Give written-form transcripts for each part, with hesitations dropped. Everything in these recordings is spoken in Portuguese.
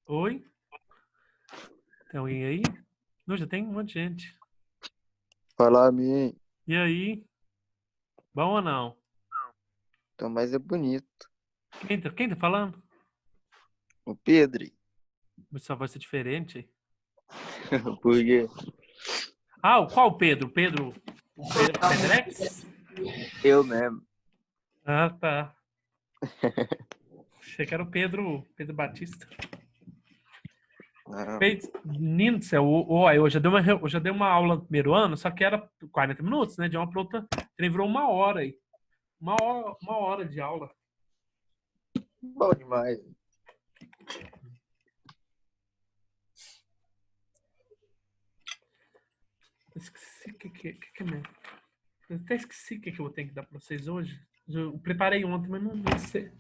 Oi? Tem alguém aí? Não, já tem um monte de gente. Falar a mim, E aí? Bom ou não? então, mas é bonito. Quem tá falando? O Pedro, Mas sua voz é diferente. porque Ah, qual Pedro? O Pedrex? eu mesmo. Ah, tá. Achei que era o Pedro Batista. Não, Menino do céu, eu já dei uma aula no primeiro ano, só que era 40 minutos, né? De uma pra outra. Ele virou uma hora aí. Uma hora de aula. bom demais. Esqueci o que é mesmo. Eu até esqueci o que eu vou ter que dar pra vocês hoje. Eu preparei ontem, mas não sei.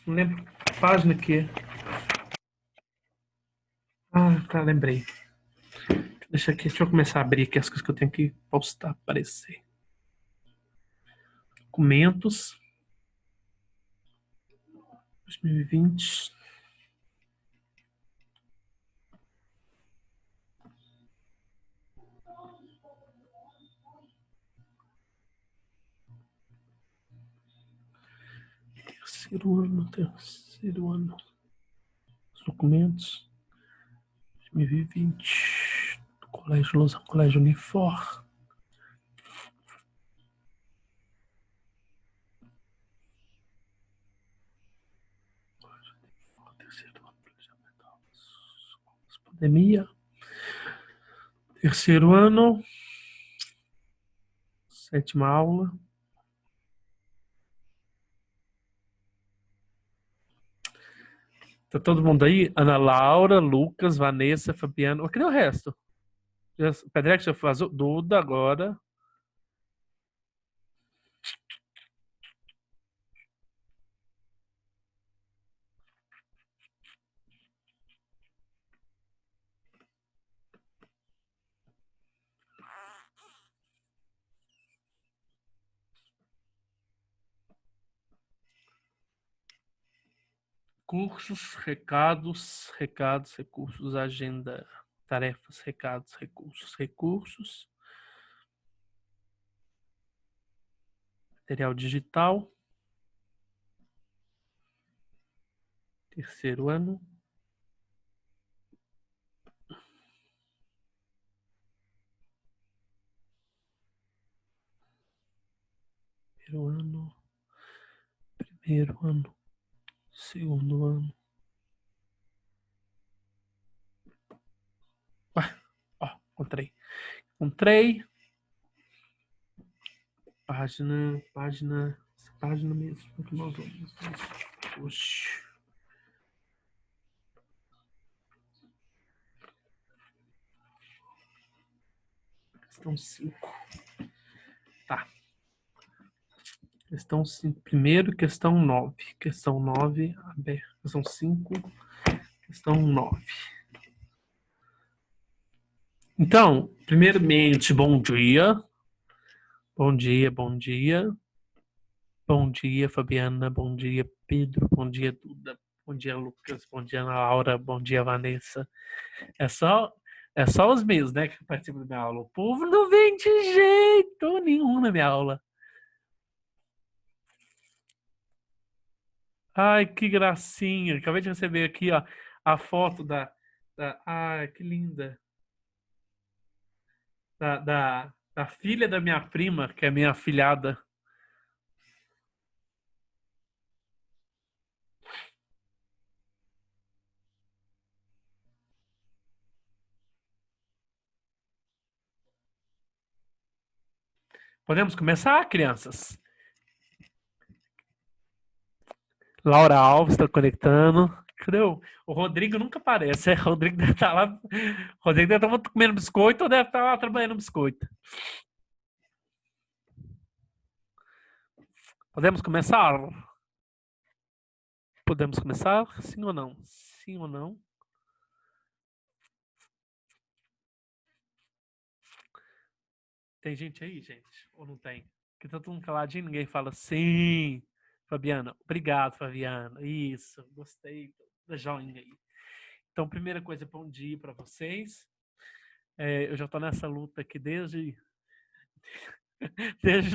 Não lembro que página que é. Ah, tá, lembrei. Deixa eu começar a abrir aqui as coisas que eu tenho que postar, aparecer. Documentos. 2020. Terceiro ano. Os documentos. 2020. Colégio Unifor. Terceiro ano. Pandemia. Terceiro ano. Sétima aula. Tá todo mundo aí? Ana Laura, Lucas, Vanessa, Fabiano. Cadê o resto? Pedrex já faz Duda agora. Cursos, recados, recursos, agenda, tarefas, recados, recursos, material digital, terceiro ano, primeiro ano, segundo ano. Ué, ó, encontrei. Página mesmo. Que nós vamos. Oxi. Questão 5. Tá. Questão 5. Primeiro, questão 9. Questão 9, aberta. Questão 5, questão 9. Então, primeiramente, bom dia. Bom dia, bom dia. Bom dia, Fabiana. Bom dia, Pedro. Bom dia, Duda. Bom dia, Lucas. Bom dia, Ana Laura. Bom dia, Vanessa. É só, é só os meus, né, que participam da minha aula. O povo não vem de jeito nenhum na minha aula. Ai, que gracinha. Acabei de receber aqui, ó, a foto ai, que linda. Da filha da minha prima, que é minha afilhada. Podemos começar, crianças? Laura Alves está conectando. Cadê o Rodrigo nunca aparece. O Rodrigo deve estar lá. O Rodrigo deve estar comendo biscoito ou deve estar lá trabalhando biscoito. Podemos começar? Podemos começar? Sim ou não? Sim ou não? Tem gente aí, gente? Ou não tem? Porque tá todo mundo caladinho, ninguém fala sim. Fabiana, obrigado, Fabiana. Isso, gostei da joinha aí. Então, primeira coisa, bom dia para vocês. Eu já estou nessa luta aqui desde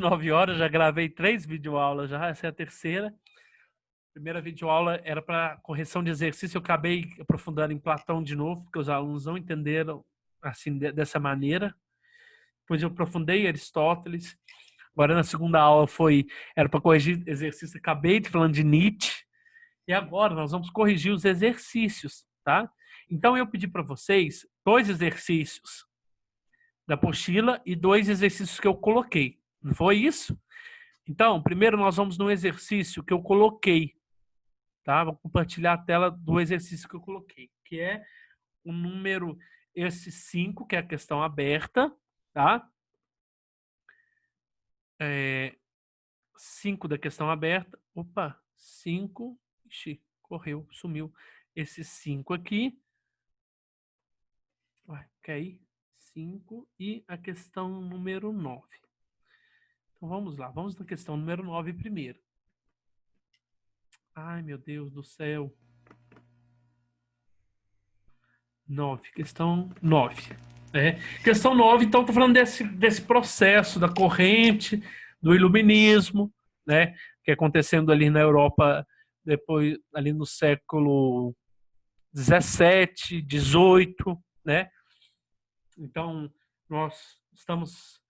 9 horas, já gravei 3 videoaulas, já essa é a terceira. A primeira videoaula era para correção de exercício, eu acabei aprofundando em Platão de novo, porque os alunos não entenderam assim dessa maneira. Depois eu aprofundei Aristóteles. Agora na segunda aula era para corrigir exercício, acabei de falando de Nietzsche. E agora nós vamos corrigir os exercícios, tá? Então eu pedi para vocês 2 exercícios da apostila e 2 exercícios que eu coloquei. Não foi isso? Então, primeiro nós vamos no exercício que eu coloquei, tá? Vou compartilhar a tela do exercício que eu coloquei, que é o número esse 5, que é a questão aberta, tá? 5 da questão aberta. Opa, 5. Ixi, correu, sumiu. Esse 5 aqui. Vai cair. 5 e a questão número 9. Então vamos lá, vamos na questão número 9 primeiro. Ai, meu Deus do céu. 9, questão 9. Questão 9, então, estou falando desse processo da corrente, do iluminismo, né, que é acontecendo ali na Europa, depois, ali no século 17, 18, né? Então, nós estamos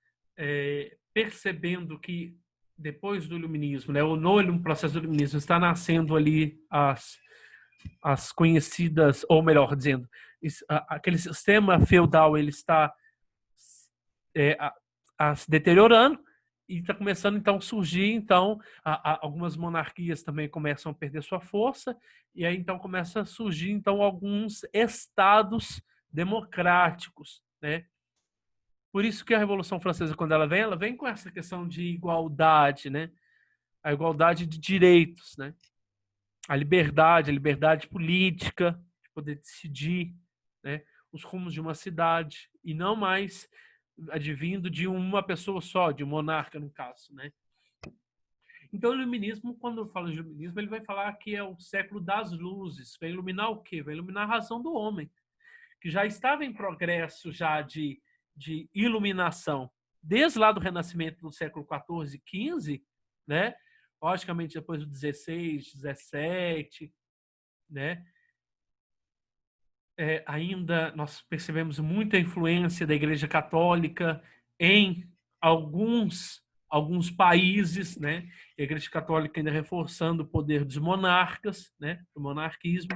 percebendo que depois do iluminismo, né, ou no processo do iluminismo, está nascendo ali as conhecidas, ou melhor dizendo, aquele sistema feudal ele está se deteriorando e está começando então a surgir então algumas monarquias também começam a perder sua força e aí então começa a surgir então alguns estados democráticos, né? Por isso que a Revolução Francesa, quando ela vem com essa questão de igualdade, né? A igualdade de direitos, né? A liberdade política, de poder decidir, né, os rumos de uma cidade, e não mais advindo de uma pessoa só, de um monarca, no caso, né? Então, o iluminismo, quando fala de iluminismo, ele vai falar que é o século das luzes. Vai iluminar o quê? Vai iluminar a razão do homem, que já estava em progresso já de iluminação. Desde lá do Renascimento do século XIV e XV, né? Logicamente, depois do 16, 17, né? Ainda nós percebemos muita influência da Igreja Católica em alguns países, né? A Igreja Católica ainda reforçando o poder dos monarcas, né? Do monarquismo.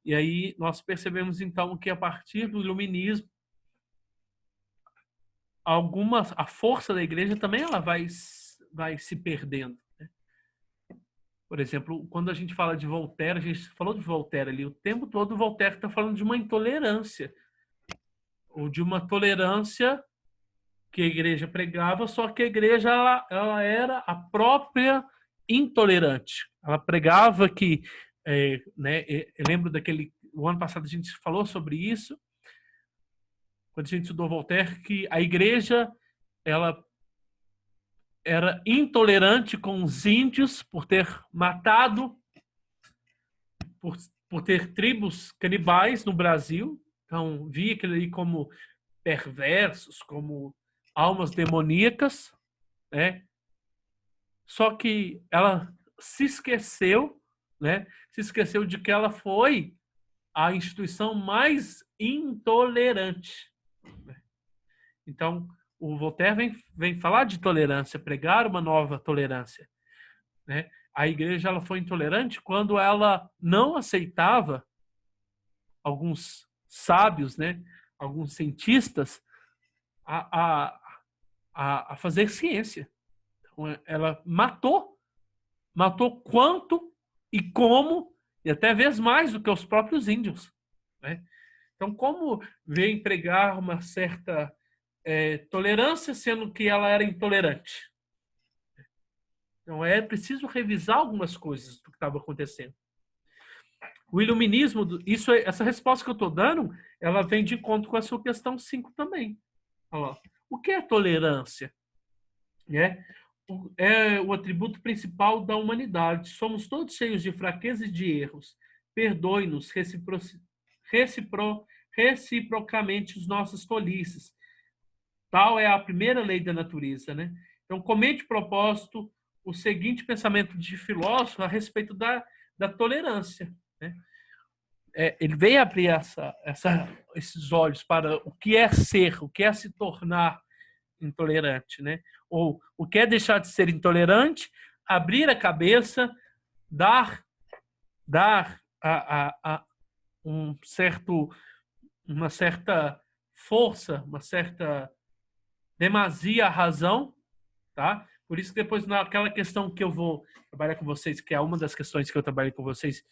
E aí nós percebemos então que a partir do iluminismo a força da Igreja também ela vai se perdendo. Por exemplo, quando a gente fala de Voltaire, a gente falou de Voltaire ali, o tempo todo o Voltaire está falando de uma intolerância, ou de uma tolerância que a igreja pregava, só que a igreja ela era a própria intolerante. Ela pregava que, né, eu lembro o ano passado a gente falou sobre isso, quando a gente estudou Voltaire, que a igreja ela era intolerante com os índios por ter matado, por ter tribos canibais no Brasil. Então, via aquilo ali como perversos, como almas demoníacas, né? Só que ela se esqueceu, né? Se esqueceu de que ela foi a instituição mais intolerante. Então, o Voltaire vem falar de tolerância, pregar uma nova tolerância, né? A igreja ela foi intolerante quando ela não aceitava alguns sábios, né? Alguns cientistas a fazer ciência. Então, ela matou quanto e como, e até vezes mais do que os próprios índios, né? Então, como veio pregar uma certa tolerância, sendo que ela era intolerante? Então, é preciso revisar algumas coisas do que estava acontecendo. O iluminismo, essa resposta que eu estou dando, ela vem de encontro com a sua questão 5 também. Olha lá. O que é tolerância? É o atributo principal da humanidade. Somos todos cheios de fraquezas e de erros. Perdoe-nos reciprocamente as nossas tolices. Tal é a primeira lei da natureza, né? Então, comente propósito o seguinte pensamento de filósofo a respeito da tolerância, né? Ele veio abrir esses olhos para o que é ser, o que é se tornar intolerante, né? Ou o que é deixar de ser intolerante, abrir a cabeça, dar uma certa força, uma certa demasia à razão, tá? Por isso que depois naquela questão que eu vou trabalhar com vocês, que é uma das questões que eu trabalhei com vocês,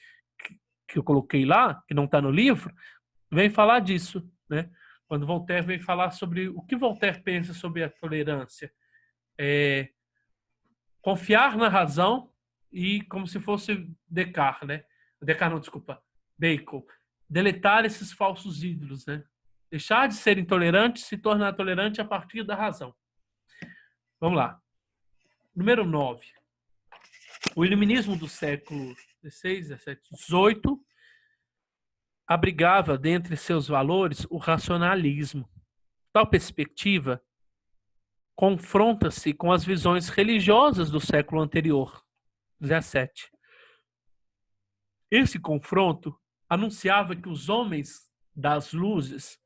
que eu coloquei lá, que não está no livro, vem falar disso, né? Quando Voltaire vem falar sobre o que Voltaire pensa sobre a tolerância. Confiar na razão e como se fosse Descartes, né? Descartes não, desculpa, Bacon. Deletar esses falsos ídolos, né? Deixar de ser intolerante, se tornar tolerante a partir da razão. Vamos lá. Número 9. O iluminismo do século XVI, XVII, XVIII abrigava dentre seus valores o racionalismo. Tal perspectiva confronta-se com as visões religiosas do século anterior, XVII. Esse confronto anunciava que os homens das luzes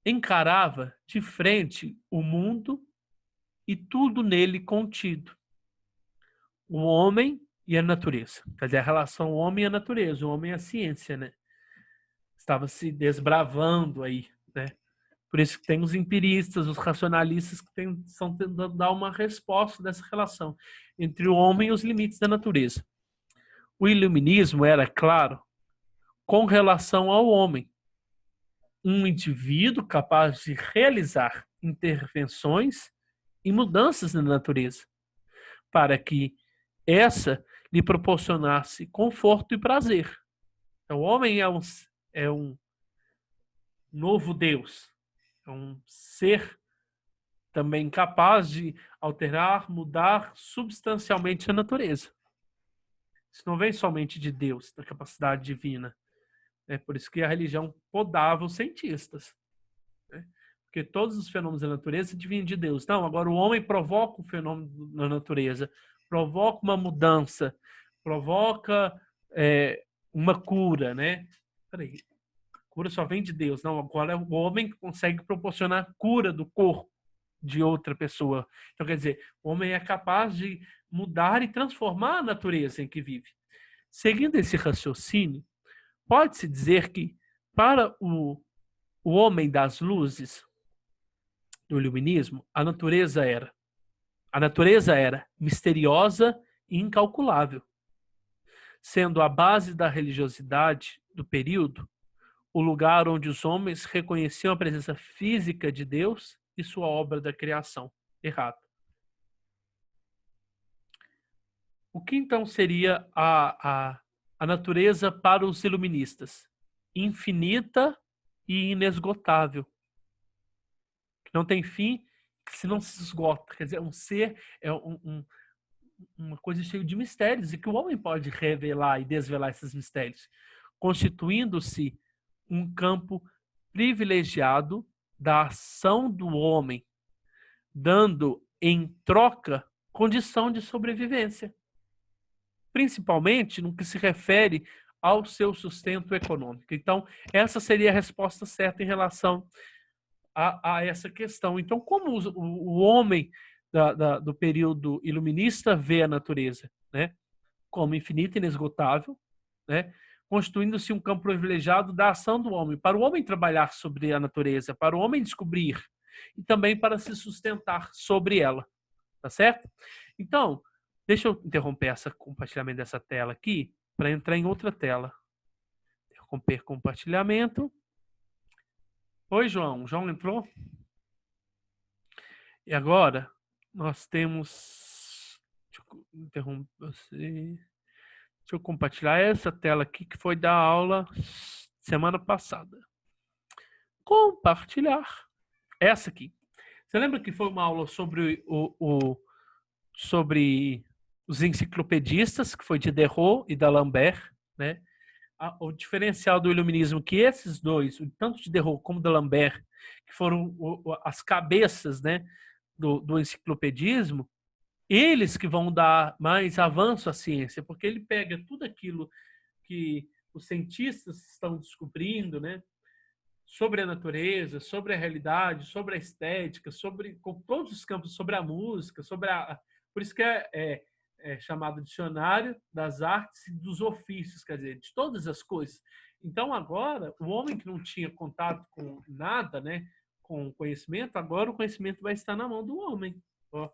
encarava de frente o mundo e tudo nele contido. O homem e a natureza. Quer dizer, a relação homem e a natureza, o homem e a ciência, né? Estava se desbravando aí, né? Por isso que tem os empiristas, os racionalistas que estão tentando dar uma resposta dessa relação entre o homem e os limites da natureza. O iluminismo era, claro, com relação ao homem. Um indivíduo capaz de realizar intervenções e mudanças na natureza, para que essa lhe proporcionasse conforto e prazer. Então, o homem é um novo Deus, é um ser também capaz de alterar, mudar substancialmente a natureza. Isso não vem somente de Deus, da capacidade divina. É por isso que a religião podava os cientistas, né? Porque todos os fenômenos da natureza vinham de Deus. Não, agora o homem provoca um fenômeno na natureza, provoca uma mudança, provoca uma cura, né? Peraí, cura só vem de Deus. Não, agora o homem consegue proporcionar cura do corpo de outra pessoa. Então, quer dizer, o homem é capaz de mudar e transformar a natureza em que vive. Seguindo esse raciocínio, pode-se dizer que, para o homem das luzes, do iluminismo, a natureza era misteriosa e incalculável, sendo a base da religiosidade do período o lugar onde os homens reconheciam a presença física de Deus e sua obra da criação. Errado. O que então seria a natureza para os iluministas? Infinita e inesgotável. Que não tem fim, que se não se esgota. Quer dizer, um ser é uma coisa cheia de mistérios e que o homem pode revelar e desvelar esses mistérios, constituindo-se um campo privilegiado da ação do homem, dando em troca condição de sobrevivência, principalmente no que se refere ao seu sustento econômico. Então, essa seria a resposta certa em relação a essa questão. Então, como o homem do período iluminista vê a natureza, né? Como infinita e inesgotável, né? Constituindo-se um campo privilegiado da ação do homem, para o homem trabalhar sobre a natureza, para o homem descobrir e também para se sustentar sobre ela, tá certo? Então, deixa eu interromper esse compartilhamento dessa tela aqui para entrar em outra tela. Interromper compartilhamento. Oi, João. João entrou? E agora nós temos... Deixa eu interromper você. Deixa eu compartilhar essa tela aqui que foi da aula semana passada. Compartilhar. Essa aqui. Você lembra que foi uma aula sobre sobre os enciclopedistas, que foi de Diderot e d'Alembert, né? o diferencial do iluminismo, que esses dois, tanto de Diderot como de D'Alembert, que foram as cabeças, né, do enciclopedismo, eles que vão dar mais avanço à ciência, porque ele pega tudo aquilo que os cientistas estão descobrindo, né, sobre a natureza, sobre a realidade, sobre a estética, sobre com todos os campos, sobre a música, por isso que é chamado dicionário das artes e dos ofícios, quer dizer, de todas as coisas. Então agora o homem que não tinha contato com nada, né, com conhecimento, agora o conhecimento vai estar na mão do homem. Ó,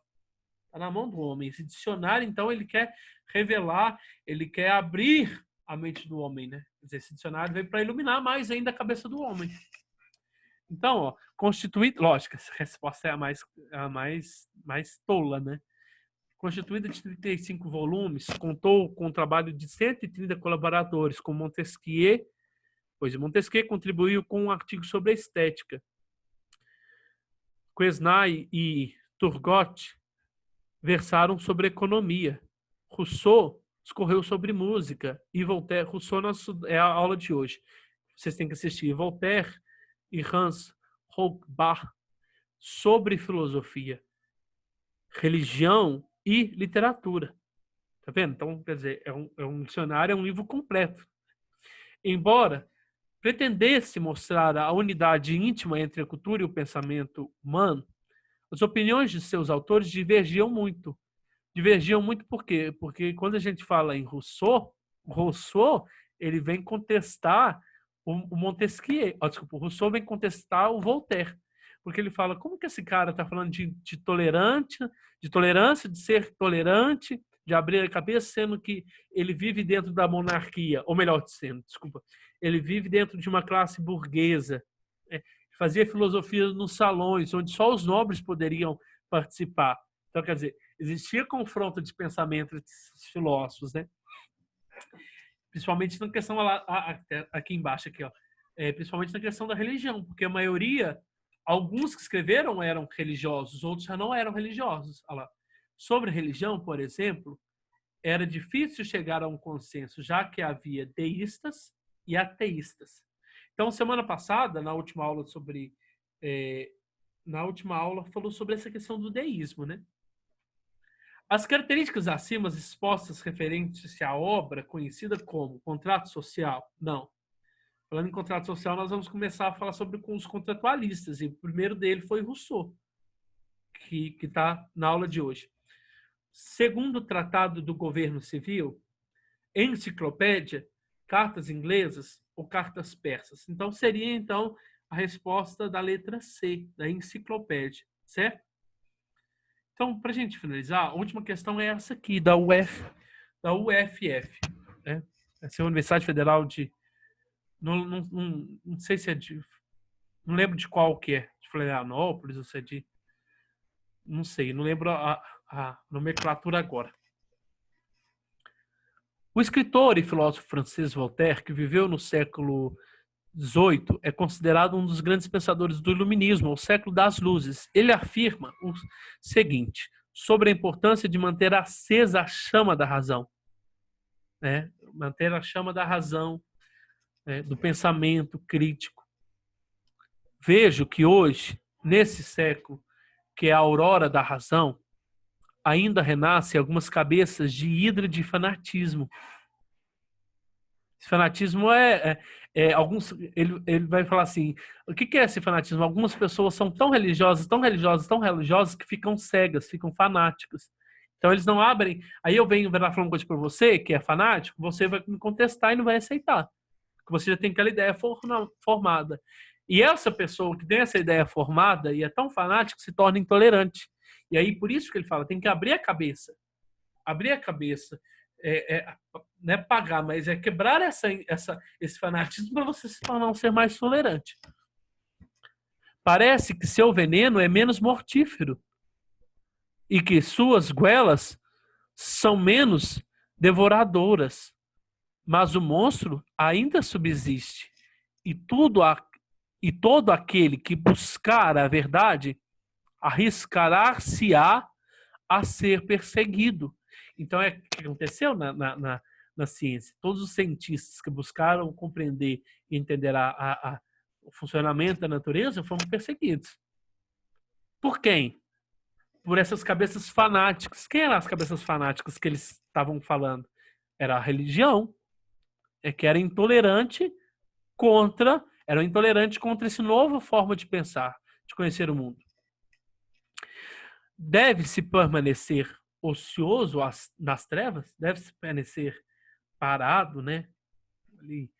está na mão do homem. Esse dicionário, então, ele quer revelar, ele quer abrir a mente do homem, né? Quer dizer, esse dicionário veio para iluminar mais ainda a cabeça do homem. Então, ó, constituído, lógico, essa resposta é a mais tola, né? Constituída de 35 volumes, contou com o trabalho de 130 colaboradores, com Montesquieu, pois Montesquieu contribuiu com um artigo sobre a estética. Quesnay e Turgot versaram sobre economia. Rousseau discorreu sobre música e Voltaire, Rousseau é a aula de hoje. Vocês têm que assistir Voltaire e Hans Hochbach sobre filosofia, religião e literatura. Tá vendo? Então, quer dizer, é um dicionário, é um livro completo. Embora pretendesse mostrar a unidade íntima entre a cultura e o pensamento humano, as opiniões de seus autores divergiam muito. Divergiam muito por quê? Porque quando a gente fala em Rousseau, ele vem contestar o Montesquieu. Desculpa, o Rousseau vem contestar o Voltaire. Porque ele fala, como que esse cara está falando de tolerância, de ser tolerante, de abrir a cabeça, sendo que ele vive dentro da monarquia, ou melhor dizendo, desculpa, ele vive dentro de uma classe burguesa, né? Fazia filosofia nos salões, onde só os nobres poderiam participar. Então, quer dizer, existia confronto de pensamento entre esses filósofos, né? Principalmente na questão aqui embaixo, aqui, ó, principalmente na questão da religião, porque a maioria, alguns que escreveram eram religiosos, outros já não eram religiosos. Olha lá. Sobre religião, por exemplo, era difícil chegar a um consenso, já que havia deístas e ateístas. Então, semana passada, na última aula falou sobre essa questão do deísmo, né? As características acima expostas referentes à obra conhecida como contrato social, não. Falando em contrato social, nós vamos começar a falar sobre os contratualistas, e o primeiro dele foi Rousseau, que está na aula de hoje. Segundo o Tratado do Governo Civil, enciclopédia, cartas inglesas ou cartas persas. Então, seria então a resposta da letra C, da enciclopédia, certo? Então, para a gente finalizar, a última questão é essa aqui, da UFF. Né? Essa é a Universidade Federal de... Não sei se é de... Não lembro de qual que é. De Florianópolis, ou se é de... Não sei, não lembro a nomenclatura agora. O escritor e filósofo francês Voltaire, que viveu no século XVIII, é considerado um dos grandes pensadores do Iluminismo, o século das luzes. Ele afirma o seguinte, sobre a importância de manter acesa a chama da razão. Né? Manter a chama da razão, né? Do pensamento crítico. Vejo que hoje, nesse século, que é a aurora da razão, ainda renascem algumas cabeças de hidra de fanatismo. Esse fanatismo alguns, ele vai falar assim, o que é esse fanatismo? Algumas pessoas são tão religiosas, que ficam cegas, ficam fanáticas. Então eles não abrem. Aí eu venho falar uma coisa para você, que é fanático, você vai me contestar e não vai aceitar. Porque você já tem aquela ideia formada. E essa pessoa que tem essa ideia formada e é tão fanática se torna intolerante. E aí, por isso que ele fala, tem que abrir a cabeça. Abrir a cabeça. Não é pagar, mas é quebrar esse fanatismo para você se tornar um ser mais tolerante. Parece que seu veneno é menos mortífero e que suas goelas são menos devoradoras. Mas o monstro ainda subsiste. E todo aquele que buscar a verdade arriscará-se-á a ser perseguido. Então, o que aconteceu na ciência. Todos os cientistas que buscaram compreender e entender o funcionamento da natureza foram perseguidos. Por quem? Por essas cabeças fanáticas. Quem eram as cabeças fanáticas que eles estavam falando? Era a religião, que era intolerante contra essa nova forma de pensar, de conhecer o mundo. Deve-se permanecer ocioso nas trevas? Deve-se permanecer parado, né? Ali.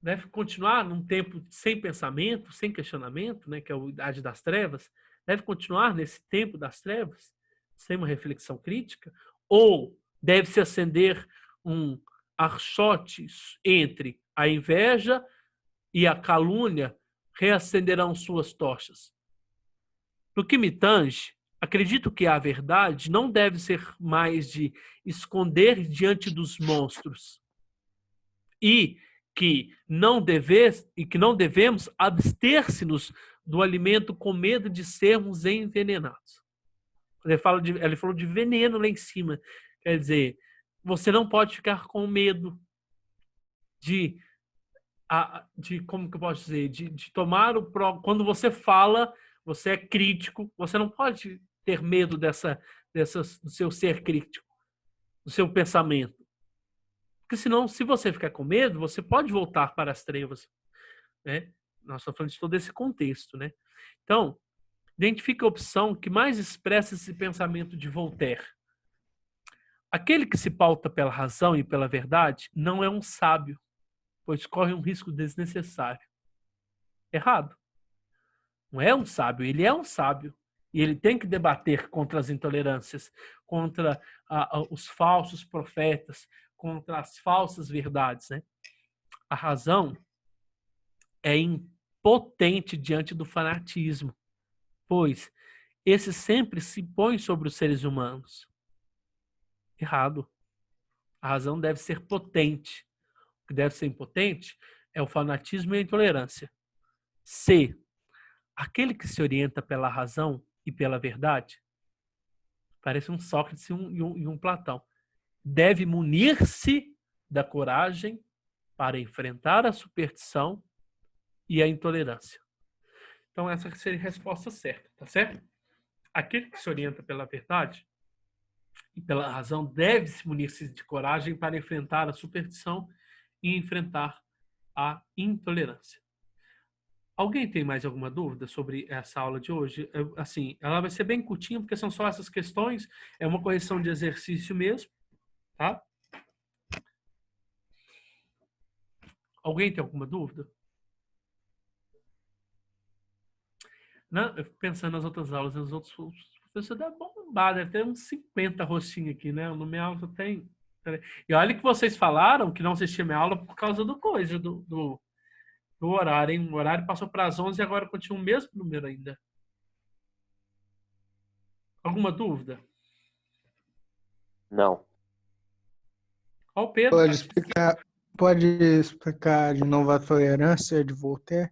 Deve continuar num tempo sem pensamento, sem questionamento, né? Que é a idade das trevas. Deve continuar nesse tempo das trevas, sem uma reflexão crítica? Ou deve-se acender um archote entre a inveja e a calúnia, reacenderão suas tochas? No que me tange, acredito que a verdade não deve ser mais de esconder diante dos monstros e que não devemos abster-se-nos do alimento com medo de sermos envenenados. Ele falou de veneno lá em cima. Quer dizer, você não pode ficar com medo de como que eu posso dizer, de tomar quando você fala, você é crítico, você não pode ter medo do seu ser crítico, do seu pensamento. Porque senão, se você ficar com medo, você pode voltar para as trevas, né? Nós estamos falando de todo esse contexto, né? Então, identifique a opção que mais expressa esse pensamento de Voltaire. Aquele que se pauta pela razão e pela verdade não é um sábio, pois corre um risco desnecessário. Errado. Não é um sábio, ele é um sábio. E ele tem que debater contra as intolerâncias, contra os falsos profetas, contra as falsas verdades, né? A razão é impotente diante do fanatismo, pois esse sempre se põe sobre os seres humanos. Errado. A razão deve ser potente. O que deve ser impotente é o fanatismo e a intolerância. C. Aquele que se orienta pela razão e pela verdade, parece um Sócrates e um Platão, deve munir-se da coragem para enfrentar a superstição e a intolerância. Então essa seria a resposta certa, tá certo? Aquele que se orienta pela verdade e pela razão deve se munir-se de coragem para enfrentar a superstição e enfrentar a intolerância. Alguém tem mais alguma dúvida sobre essa aula de hoje? Assim, ela vai ser bem curtinha, porque são só essas questões. É uma correção de exercício mesmo, tá? Alguém tem alguma dúvida? Não, eu fico pensando nas outras aulas, nos outros professores deve bombar, deve ter uns 50 rostinhos aqui, né? Na minha aula só tem... E olha que vocês falaram que não assistiam minha aula por causa do horário, hein? O horário passou para as 11 e agora continua o mesmo número ainda. Alguma dúvida? Não. Ó, o Pedro. Pode explicar de novo a tolerância de Voltaire?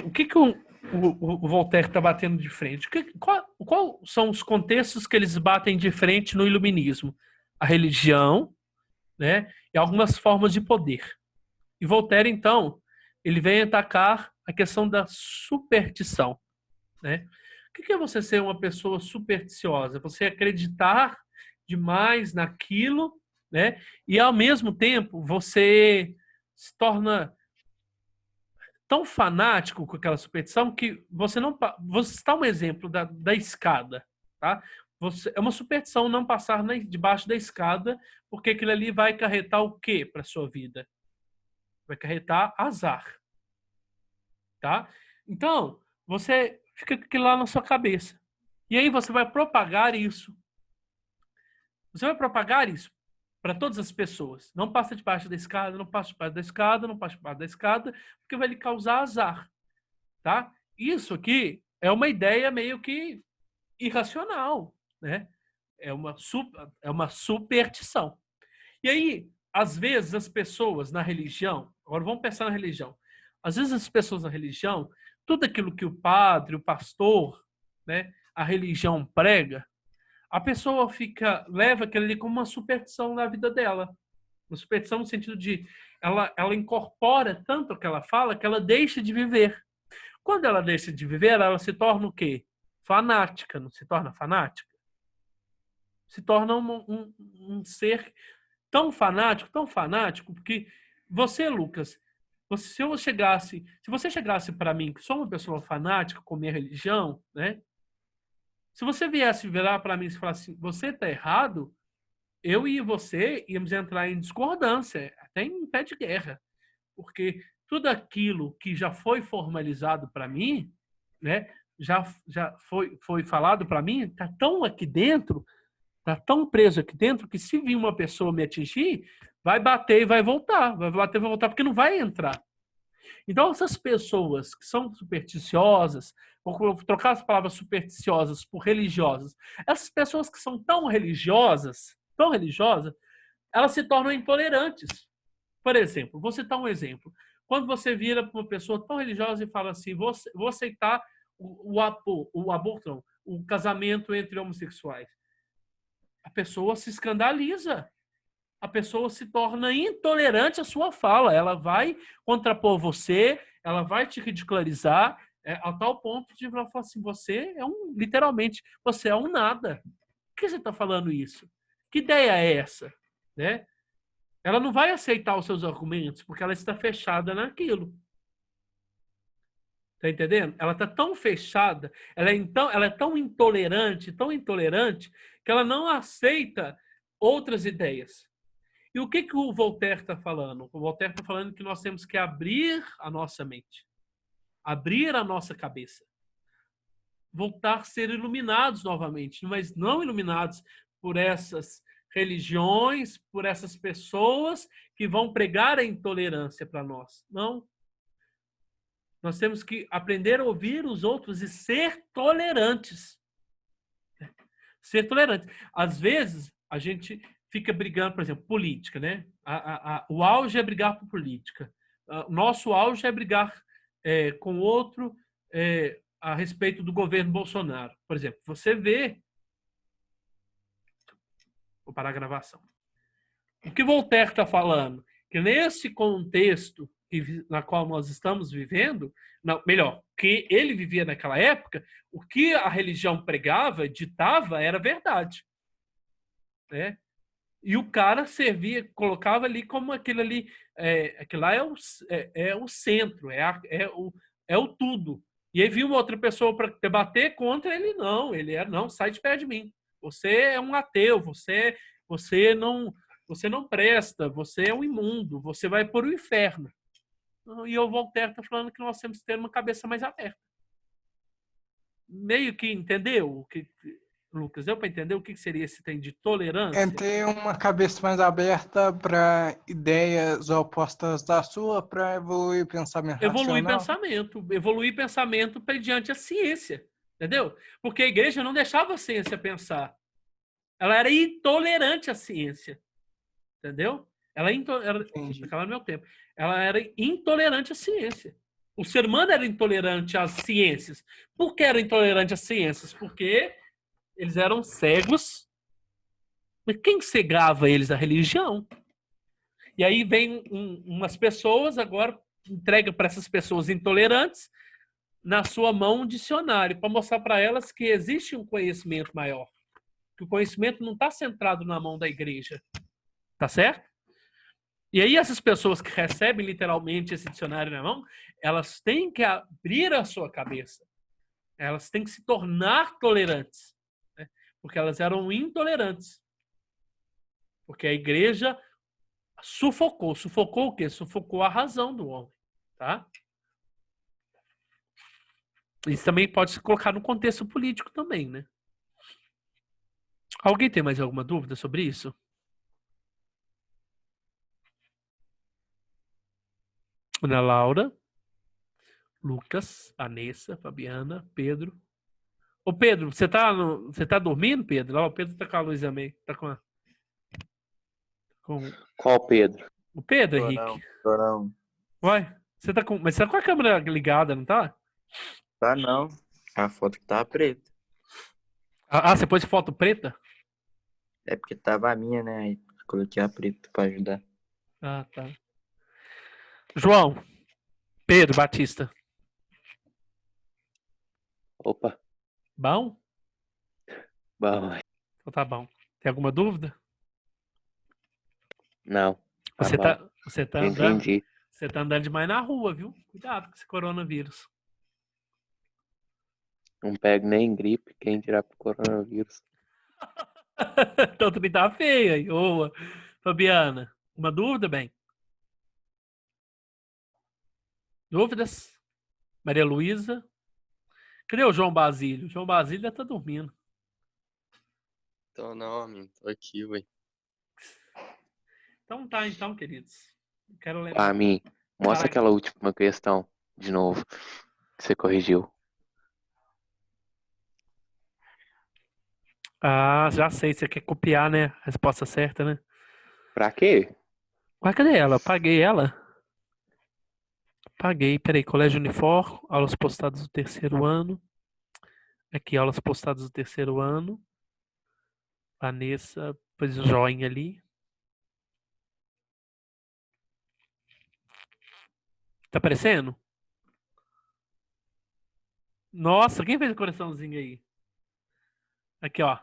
O que o Voltaire está batendo de frente? Qual são os contextos que eles batem de frente no iluminismo? A religião, né? E algumas formas de poder. E Voltaire, então, ele vem atacar a questão da superstição, né? O que é você ser uma pessoa supersticiosa? Você acreditar demais naquilo, né? E, ao mesmo tempo, você se torna tão fanático com aquela superstição que você não... Você está um exemplo da escada, tá? É uma superstição não passar debaixo da escada, porque aquilo ali vai acarretar o quê para a sua vida? Vai acarretar azar, tá? Então, você fica com aquilo lá na sua cabeça. E aí você vai propagar isso. Você vai propagar isso para todas as pessoas. Não passa debaixo da escada, não passa debaixo da escada, não passa debaixo da escada, porque vai lhe causar azar, tá? Isso aqui é uma ideia meio que irracional, né? É uma superstição. E aí, às vezes, as pessoas na religião, agora vamos pensar na religião, às vezes as pessoas na religião, tudo aquilo que o padre, o pastor, né, a religião prega, a pessoa leva aquilo ali como uma superstição na vida dela. Uma superstição no sentido de ela incorpora tanto o que ela fala que ela deixa de viver. Quando ela deixa de viver, ela se torna o quê? Fanática. Não se torna fanática? Se torna um ser tão fanático, porque você, Lucas, se você chegasse para mim, que sou uma pessoa fanática com minha religião, né? Se você viesse virar para mim e falasse, você está errado, eu e você íamos entrar em discordância, até em pé de guerra. Porque tudo aquilo que já foi formalizado para mim, né, já foi falado para mim, está tão aqui dentro, está tão preso aqui dentro, que se vir uma pessoa me atingir, vai bater e vai voltar. Vai bater e vai voltar, porque não vai entrar. Então, essas pessoas que são supersticiosas, vou trocar as palavras supersticiosas por religiosas, essas pessoas que são tão religiosas, elas se tornam intolerantes. Por exemplo, vou citar um exemplo. Quando você vira para uma pessoa tão religiosa e fala assim, vou aceitar o aborto, não, o casamento entre homossexuais, a pessoa se escandaliza. A pessoa se torna intolerante à sua fala. Ela vai contrapor você, ela vai te ridicularizar, a tal ponto de ela falar assim, literalmente, você é um nada. Por que você está falando isso? Que ideia é essa? Né? Ela não vai aceitar os seus argumentos, porque ela está fechada naquilo. Tá entendendo? Ela está tão fechada, ela é tão intolerante, que ela não aceita outras ideias. E o que o Voltaire está falando? O Voltaire está falando que nós temos que abrir a nossa mente, abrir a nossa cabeça, voltar a ser iluminados novamente, mas não iluminados por essas religiões, por essas pessoas que vão pregar a intolerância para nós. Não. Nós temos que aprender a ouvir os outros e ser tolerantes. Ser tolerante. Às vezes, a gente fica brigando, por exemplo, política, né? O auge é brigar por política. O nosso auge é brigar com outro a respeito do governo Bolsonaro. Por exemplo, você vê... Vou parar a gravação. O que Voltaire está falando? Que nesse contexto na qual nós estamos vivendo, melhor, que ele vivia naquela época, o que a religião pregava, ditava, era verdade. Né? E o cara colocava ali como aquilo ali, aquilo lá é o centro, é o tudo. E aí vinha uma outra pessoa para debater contra ele, não, sai de perto de mim. Você é um ateu, você não presta, você é um imundo, você vai para o inferno. E o Voltaire está falando que nós temos que ter uma cabeça mais aberta. Meio que entendeu, Lucas? Deu para entender o que seria esse tem de tolerância? É ter uma cabeça mais aberta para ideias opostas da sua, para evoluir o pensamento racional. Evoluir pensamento mediante a ciência, entendeu? Porque a igreja não deixava a ciência pensar. Ela era intolerante à ciência, entendeu? Ela no meu tempo. Ela era intolerante à ciência. O ser humano era intolerante às ciências. Por que era intolerante às ciências? Porque eles eram cegos. Mas quem cegava eles? A religião. E aí vem umas pessoas, agora entrega para essas pessoas intolerantes, na sua mão um dicionário, para mostrar para elas que existe um conhecimento maior. Que o conhecimento não está centrado na mão da igreja. Tá certo? E aí essas pessoas que recebem literalmente esse dicionário na mão, elas têm que abrir a sua cabeça. Elas têm que se tornar tolerantes. Né? Porque elas eram intolerantes. Porque a igreja sufocou. Sufocou o quê? Sufocou a razão do homem. Tá? Isso também pode se colocar no contexto político também, né? Alguém tem mais alguma dúvida sobre isso? Ana Laura, Lucas, Vanessa, Fabiana, Pedro. Ô Pedro, você tá dormindo, Pedro? Ó, o Pedro tá com a luz também. Tá com Qual Pedro? O Pedro, Henrique. Não. Uai, mas você tá com a câmera ligada, não tá? Tá não. A foto que tá preta. Ah, você pôs foto preta? É porque tava a minha, né? Aí coloquei a preta pra ajudar. Ah, tá. João, Pedro Batista. Opa, Bom? bom. Então tá bom. Tem alguma dúvida? Não, tá Você bom. tá, você tá Já andando, entendi. você tá andando demais na rua, viu? Cuidado com esse coronavírus. Não pego nem gripe, quem dirá pro coronavírus. Então também tá feia. Aí. Ô, Fabiana, uma dúvida, bem? Dúvidas? Maria Luísa? Cadê o João Basílio? O João Basílio tá dormindo. Tô não, amigo. Tô aqui, ué. Então tá, então, queridos. Quero Pra lembrar. mim, mostra aquela última questão de novo que você corrigiu. Ah, já sei. Você quer copiar, né? A resposta certa, né? Pra quê? Ué, cadê ela? Paguei ela? Paguei. Peraí. Colégio Unifor, aulas postadas do terceiro ano. Aqui, aulas postadas do terceiro ano. Vanessa, fez um joinha ali. Tá aparecendo? Nossa, quem fez o coraçãozinho aí? Aqui, ó.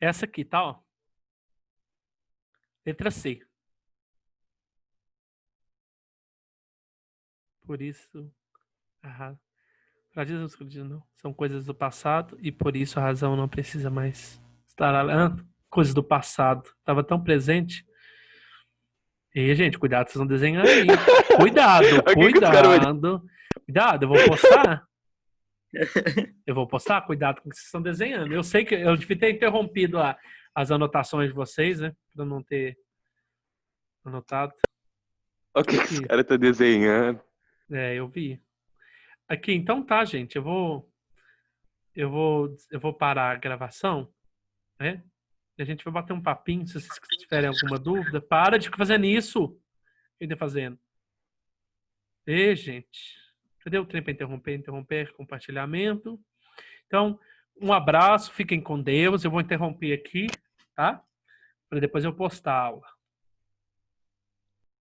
Essa aqui, tá, ó. Letra C. Por isso, não. São coisas do passado e por isso a razão não precisa mais estar além. Coisas do passado. Tava tão presente. E, gente, cuidado, vocês vão desenhar aí. Cuidado, O que que os caras vão cuidado. Cuidado, eu vou postar. Eu vou postar, cuidado com o que vocês estão desenhando. Eu sei que eu devia ter interrompido as anotações de vocês, né? Pra não ter anotado. O que os Aqui. caras estão desenhando? É, eu vi. Aqui, então tá, gente. Eu vou parar a gravação, né? E a gente vai bater um papinho. Se vocês tiverem alguma dúvida, para de ficar fazendo isso. O que tá fazendo? E, gente. Cadê o trem para interromper? Interromper, compartilhamento. Então, um abraço, fiquem com Deus. Eu vou interromper aqui, tá? Para depois eu postar a aula.